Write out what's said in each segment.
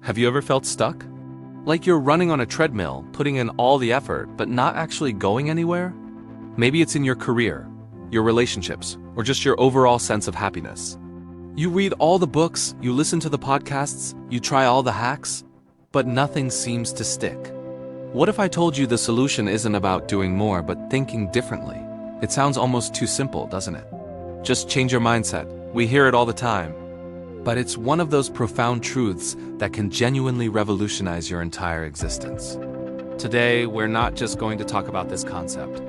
Have you ever felt stuck? Like you're running on a treadmill, putting in all the effort, but not actually going anywhere? Maybe it's in your career, your relationships, or just your overall sense of happiness. You read all the books, you listen to the podcasts, you try all the hacks, but nothing seems to stick. What if I told you the solution isn't about doing more, but thinking differently? It sounds almost too simple, doesn't it? Just change your mindset. We hear it all the time. But it's one of those profound truths that can genuinely revolutionize your entire existence. Today, we're not just going to talk about this concept.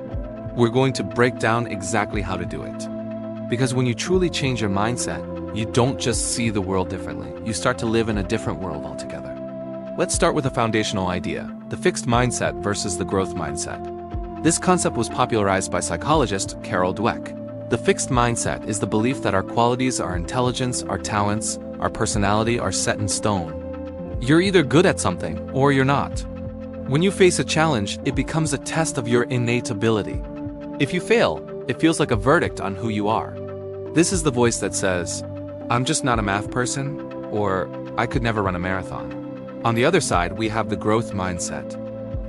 We're going to break down exactly how to do it. Because when you truly change your mindset, you don't just see the world differently. You start to live in a different world altogether. Let's start with a foundational idea, the fixed mindset versus the growth mindset. This concept was popularized by psychologist Carol Dweck. The fixed mindset is the belief that our qualities, our intelligence, our talents, our personality are set in stone. You're either good at something or you're not. When you face a challenge, it becomes a test of your innate ability. If you fail, it feels like a verdict on who you are. This is the voice that says, "I'm just not a math person," or "I could never run a marathon." On the other side, we have the growth mindset.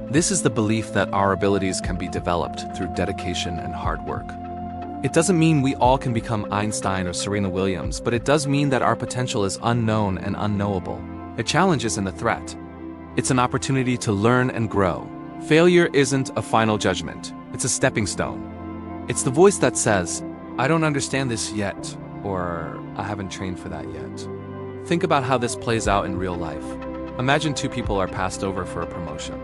This is the belief that our abilities can be developed through dedication and hard work. It doesn't mean we all can become Einstein or Serena Williams, but it does mean that our potential is unknown and unknowable. A challenge isn't a threat. It's an opportunity to learn and grow. Failure isn't a final judgment. It's a stepping stone. It's the voice that says, "I don't understand this yet," or "I haven't trained for that yet." Think about how this plays out in real life. Imagine two people are passed over for a promotion.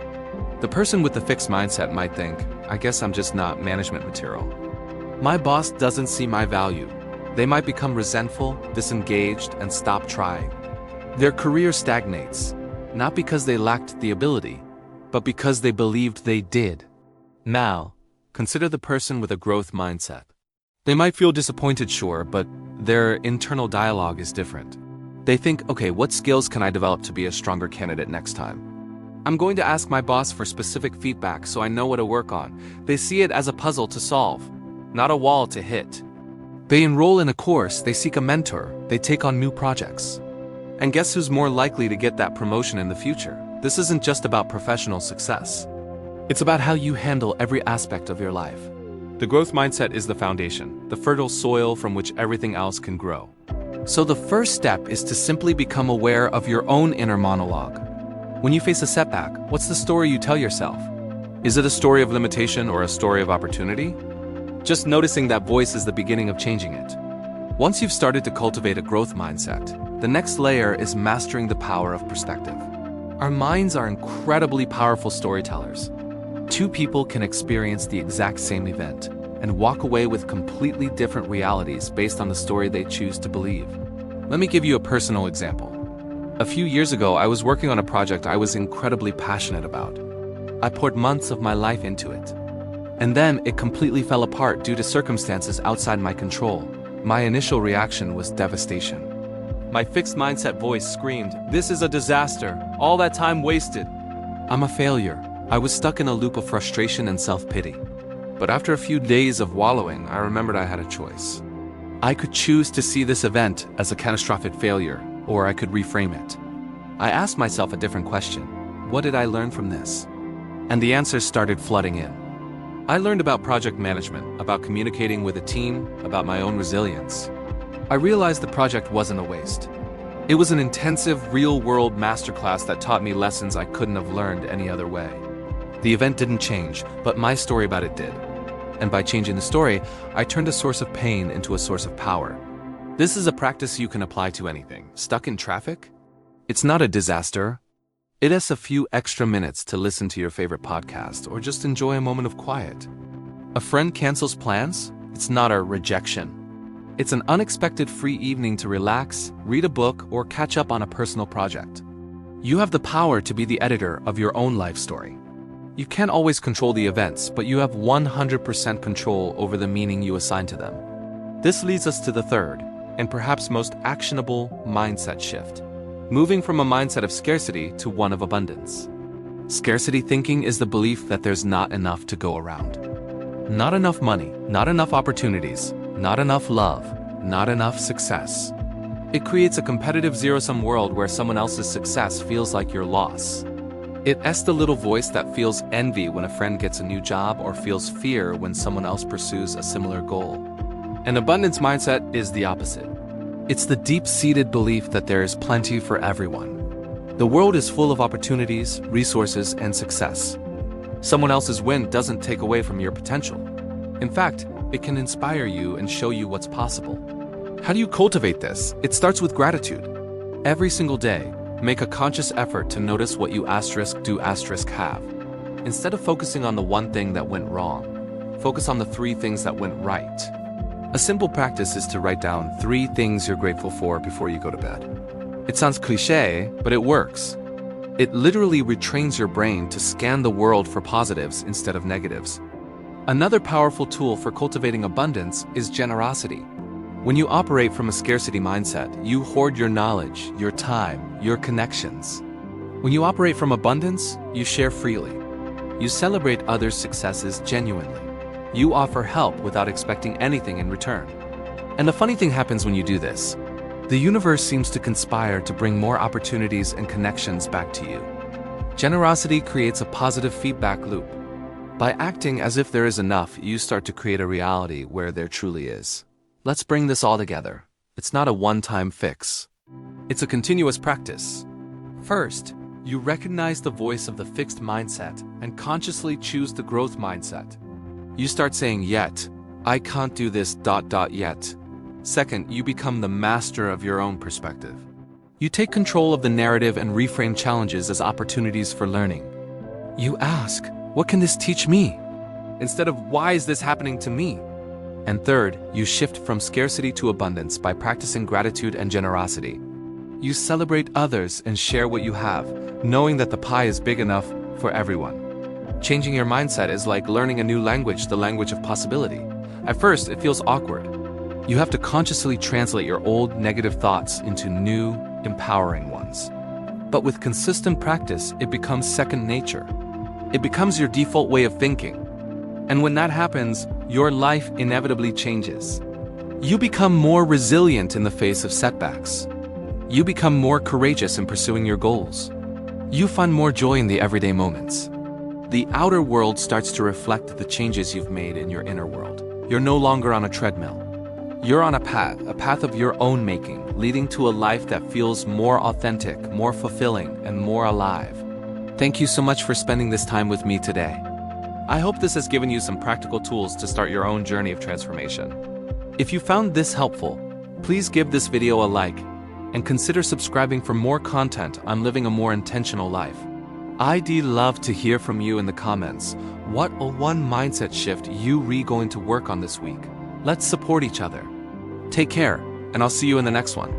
The person with the fixed mindset might think, "I guess I'm just not management material. My boss doesn't see my value." They might become resentful, disengaged, and stop trying. Their career stagnates, not because they lacked the ability, but because they believed they did. Now, consider the person with a growth mindset. They might feel disappointed, sure, but their internal dialogue is different. They think, okay, what skills can I develop to be a stronger candidate next time? I'm going to ask my boss for specific feedback so I know what to work on. They see it as a puzzle to solve, not a wall to hit. They enroll in a course, they seek a mentor, they take on new projects. And guess who's more likely to get that promotion in the future? This isn't just about professional success. It's about how you handle every aspect of your life. The growth mindset is the foundation, the fertile soil from which everything else can grow. So the first step is to simply become aware of your own inner monologue. When you face a setback, what's the story you tell yourself? Is it a story of limitation or a story of opportunity? Just noticing that voice is the beginning of changing it. Once you've started to cultivate a growth mindset, the next layer is mastering the power of perspective. Our minds are incredibly powerful storytellers. Two people can experience the exact same event and walk away with completely different realities based on the story they choose to believe. Let me give you a personal example. A few years ago, I was working on a project I was incredibly passionate about. I poured months of my life into it. And then it completely fell apart due to circumstances outside my control. My initial reaction was devastation. My fixed mindset voice screamed, "This is a disaster. All that time wasted. I'm a failure." I was stuck in a loop of frustration and self-pity. But after a few days of wallowing, I remembered I had a choice. I could choose to see this event as a catastrophic failure, or I could reframe it. I asked myself a different question. What did I learn from this? And the answers started flooding in. I learned about project management, about communicating with a team, about my own resilience. I realized the project wasn't a waste. It was an intensive, real-world masterclass that taught me lessons I couldn't have learned any other way. The event didn't change, but my story about it did. And by changing the story, I turned a source of pain into a source of power. This is a practice you can apply to anything. Stuck in traffic? It's not a disaster. It is a few extra minutes to listen to your favorite podcast or just enjoy a moment of quiet. A friend cancels plans? It's not a rejection. It's an unexpected free evening to relax, read a book, or catch up on a personal project. You have the power to be the editor of your own life story. You can't always control the events, but you have 100% control over the meaning you assign to them. This leads us to the third, and perhaps most actionable mindset shift. Moving from a mindset of scarcity to one of abundance. Scarcity thinking is the belief that there's not enough to go around. Not enough money, not enough opportunities, not enough love, not enough success. It creates a competitive zero-sum world where someone else's success feels like your loss. It's the little voice that feels envy when a friend gets a new job or feels fear when someone else pursues a similar goal. An abundance mindset is the opposite. It's the deep-seated belief that there is plenty for everyone. The world is full of opportunities, resources, and success. Someone else's win doesn't take away from your potential. In fact, it can inspire you and show you what's possible. How do you cultivate this? It starts with gratitude. Every single day, make a conscious effort to notice what you have. Instead of focusing on the one thing that went wrong, focus on the 3 things that went right. A simple practice is to write down 3 things you're grateful for before you go to bed. It sounds cliché, but it works. It literally retrains your brain to scan the world for positives instead of negatives. Another powerful tool for cultivating abundance is generosity. When you operate from a scarcity mindset, you hoard your knowledge, your time, your connections. When you operate from abundance, you share freely. You celebrate others' successes genuinely. You offer help without expecting anything in return. And the funny thing happens when you do this. The universe seems to conspire to bring more opportunities and connections back to you. Generosity creates a positive feedback loop. By acting as if there is enough, you start to create a reality where there truly is. Let's bring this all together. It's not a one-time fix. It's a continuous practice. First, you recognize the voice of the fixed mindset and consciously choose the growth mindset. You start saying, "Yet, I can't do this ... yet." Second, you become the master of your own perspective. You take control of the narrative and reframe challenges as opportunities for learning. You ask, "What can this teach me?" instead of "Why is this happening to me?" And third, you shift from scarcity to abundance by practicing gratitude and generosity. You celebrate others and share what you have, knowing that the pie is big enough for everyone. Changing your mindset is like learning a new language, the language of possibility. At first, it feels awkward. You have to consciously translate your old negative thoughts into new, empowering ones. But with consistent practice, it becomes second nature. It becomes your default way of thinking. And when that happens, your life inevitably changes. You become more resilient in the face of setbacks. You become more courageous in pursuing your goals. You find more joy in the everyday moments. The outer world starts to reflect the changes you've made in your inner world. You're no longer on a treadmill. You're on a path of your own making, leading to a life that feels more authentic, more fulfilling, and more alive. Thank you so much for spending this time with me today. I hope this has given you some practical tools to start your own journey of transformation. If you found this helpful, please give this video a like and consider subscribing for more content on living a more intentional life. I'd love to hear from you in the comments. What one mindset shift you going to work on this week? Let's support each other. Take care, and I'll see you in the next one.